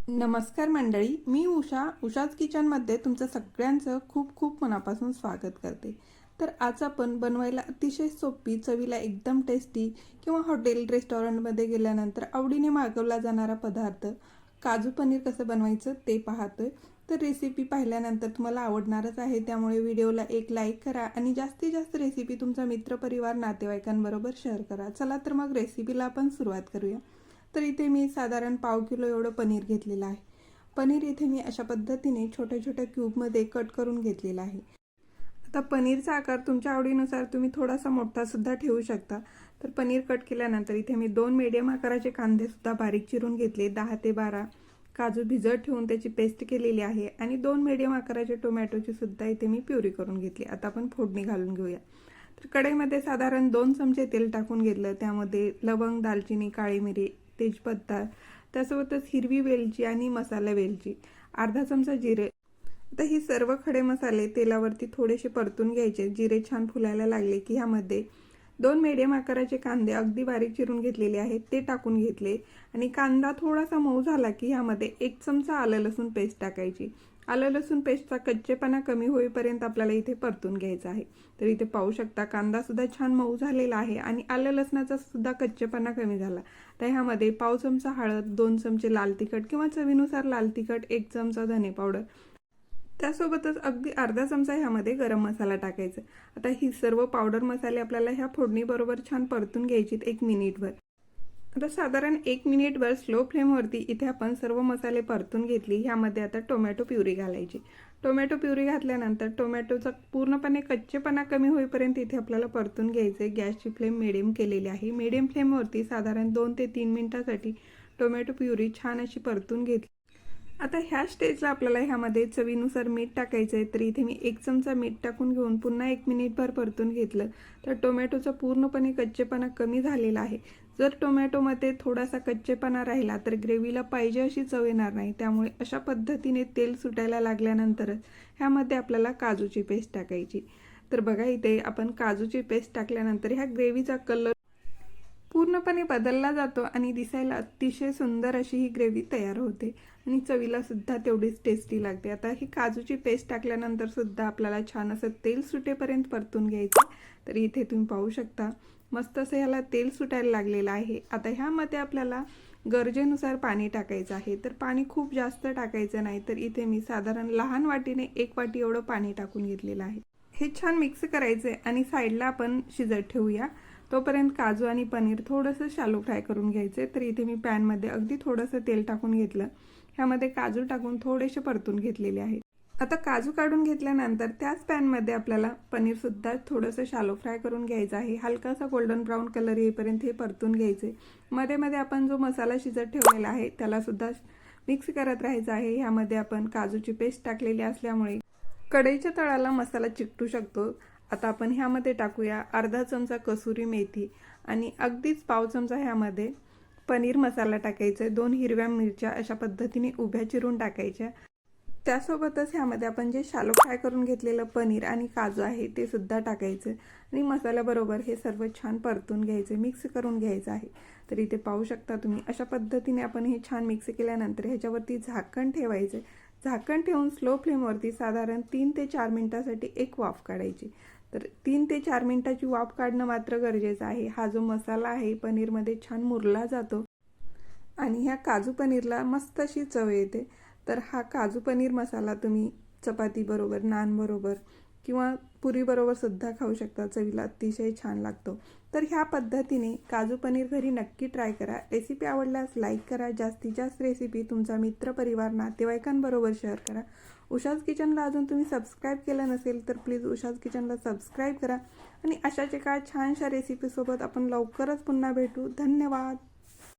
नमस्कार मंडळी, मी उषाच किचनमध्ये तुमचं सगळ्यांचं खूप खूप मनापासून स्वागत करते। तर आज आपण बनवायला अतिशय सोपी, चवीला एकदम टेस्टी किंवा हॉटेल रेस्टॉरंटमध्ये गेल्यानंतर आवडीने मागवला जाणारा पदार्थ काजू पनीर कसं बनवायचं ते पाहतोय। तर रेसिपी पाहिल्यानंतर तुम्हाला आवडणारच आहे, त्यामुळे व्हिडिओला एक लाईक करा आणि जास्तीत जास्त रेसिपी तुमचा मित्रपरिवार नातेवाईकांबरोबर शेअर करा। चला तर मग रेसिपीला आपण सुरुवात करूया। तर इथे मी साधारण पाव किलो एवढं पनीर घेतलेलं आहे। पनीर इथे मी अशा पद्धतीने छोट्या छोट्या क्यूबमध्ये कट करून घेतलेला आहे। आता पनीरचा आकार तुमच्या आवडीनुसार तुम्ही थोडासा मोठा सुद्धा ठेवू शकता। तर पनीर कट केल्यानंतर इथे मी 2 मीडियम आकाराचे कांदे सुद्धा बारीक चिरून घेतले। 10 ते 12 काजू भिजत ठेवून त्याची पेस्ट केलेली आहे आणि 2 मीडियम आकाराचे टोमॅटोची सुद्धा इथे मी प्युरी करून घेतली। आता आपण फोडणी घालून घेऊया। तर कढईमध्ये साधारण 2 चमचे तेल टाकून घेतलं। त्यामध्ये लवंग, दालचिनी, काळी मिरी, तेजपत्ता, त्यासोबतच हिरवी वेलची आणि मसाला वेलची, अर्धा चमचा जिरे। आता ही सर्व खडे मसाले तेलावरती थोडेसे परतून घ्यायचे। जिरे छान फुलायला लागले की ह्यामध्ये 2 मीडियम आकाराचे कांदे अगदी बारीक चिरून घेतलेले आहेत ते टाकून घेतले आणि कांदा थोडासा मऊ झाला की ह्यामध्ये 1 चमचा आलं लसूण पेस्ट टाकायची। आलं लसूण पेस्टचा कच्चेपणा कमी होईपर्यंत आपल्याला इथे परतून घ्यायचा आहे। तर इथे पाहू शकता कांदा सुद्धा छान मऊ झालेला आहे आणि आलं लसणाचा सुद्धा कच्चेपणा कमी झाला। तर ह्यामध्ये पाव चमचा हळद, 2 चमचे लाल तिखट किंवा चवीनुसार लाल तिखट, 1 चमचा धने पावडर, त्यासोबतच अगदी अर्धा चमचा ह्यामध्ये गरम मसाला टाकायचा। आता ही सर्व पावडर मसाले आपल्याला ह्या फोडणीबरोबर छान परतून घ्यायची 1 मिनिटभर। आता साधारण 1 मिनिटभर स्लो फ्लेमवरती इथे आपण सर्व मसाले परतून घेतली। ह्यामध्ये आता टोमॅटो प्युरी घालायची। टोमॅटो प्युरी घातल्यानंतर टोमॅटोचा पूर्णपणे कच्चेपणा कमी होईपर्यंत इथे आपल्याला परतून घ्यायचे। गॅसची फ्लेम मिडियम केलेली आहे। मिडियम फ्लेमवरती साधारण 2 ते 3 मिनिटांसाठी टोमॅटो प्युरी छान अशी परतून घेतली। आता ह्या स्टेजला आपल्याला ह्यामध्ये चवीनुसार मीठ टाकायचं आहे। तर इथे मी 1 चमचा मीठ टाकून घेऊन पुन्हा 1 मिनिटभर परतून घेतलं। तर टोमॅटोचा पूर्णपणे कच्चेपणा कमी झालेला आहे। जर टोमॅटोमध्ये थोडासा कच्चेपणा राहिला तर ग्रेव्हीला पाहिजे अशी चव येणार नाही। त्यामुळे अशा पद्धतीने तेल सुटायला लागल्यानंतरच ह्यामध्ये आपल्याला काजूची पेस्ट टाकायची। तर बघा इथे आपण काजूची पेस्ट टाकल्यानंतर ह्या ग्रेव्हीचा कलर पूर्णपणे बदलला जातो आणि दिसायला अतिशय सुंदर अशी ही ग्रेव्ही तयार होते आणि चवीला सुद्धा तेवढीच टेस्टी लागते। आता ही काजूची पेस्ट टाकल्यानंतर सुद्धा आपल्याला छान असं तेल सुटेपर्यंत परतून घ्यायचं। तर इथे तुम्ही पाहू शकता मस्त असं ह्याला तेल सुटायला लागलेलं आहे। आता ह्यामध्ये आपल्याला गरजेनुसार पाणी टाकायचं आहे। तर पाणी खूप जास्त टाकायचं नाही। तर इथे मी साधारण लहान वाटीने 1 वाटी एवढं पाणी टाकून घेतलेलं आहे। हे छान मिक्स करायचे आणि साईडला आपण शिजत ठेवूया। तोपर्यंत काजू आणि पनीर थोडंसं शालो फ्राय करून घ्यायचे। तर इथे मी पॅनमध्ये अगदी थोडंसं तेल टाकून घेतलं। ह्यामध्ये काजू टाकून थोडेसे परतून घेतलेले आहेत। आता काजू काढून घेतल्यानंतर त्याच पॅनमध्ये आपल्याला पनीर सुद्धा थोडंसं शालो फ्राय करून घ्यायचं आहे। हलकासा गोल्डन ब्राऊन कलर येईपर्यंत हे परतून घ्यायचे। मध्ये मध्ये आपण जो मसाला शिजत ठेवलेला आहे त्याला सुद्धा मिक्स करत राहायचं आहे। ह्यामध्ये आपण काजूची पेस्ट टाकलेली असल्यामुळे कढईच्या तळाला मसाला चिकटू शकतो। आता आपण ह्यामध्ये टाकूया अर्धा चमचा कसुरी मेथी आणि अगदीच पाव चमचा ह्यामध्ये पनीर मसाला टाकायचा। 2 हिरव्या मिरच्या अशा पद्धतीने उभ्या चिरून टाकायच्या। त्यासोबतच ह्यामध्ये आपण जे शालो फ्राय करून घेतलेलं पनीर आणि काजू आहे ते सुद्धा टाकायचं आणि मसाल्याबरोबर हे सर्व छान परतून घ्यायचे, मिक्स करून घ्यायचं आहे। तर इथे पाहू शकता तुम्ही अशा पद्धतीने आपण हे छान मिक्स केल्यानंतर ह्याच्यावरती झाकण ठेवायचे। झाकण ठेवून स्लो फ्लेमवरती साधारण 3 ते 4 मिनिटांसाठी एक वाफ काढायची। तर 3 ते 4 मिनिटाची वाफ काढणं मात्र गरजेचं आहे। हा जो मसाला आहे पनीरमध्ये छान मुरला जातो आणि ह्या काजू पनीरला मस्त अशी चव येते। तर हा काजू पनीर मसाला तुम्ही चपाती बरोबर, नान बरोबर किंवा पुरी बरोबर सुद्धा खाऊ शकता। चवीला अतिशय छान लागतो। तर ह्या पद्धतीने काजू पनीर घरी नक्की ट्राय करा। रेसिपी आवडल्यास लाईक करा। जास्तीत जास्त रेसिपी तुमचा मित्रपरिवार नातेवाईकांबरोबर शेअर करा। उषाज किचनला अजून तुम्ही सबस्क्राईब केलं नसेल तर प्लीज उषाज किचनला सबस्क्राईब करा आणि अशाच एका छानशा रेसिपीसोबत आपण लवकरच पुन्हा भेटू। धन्यवाद।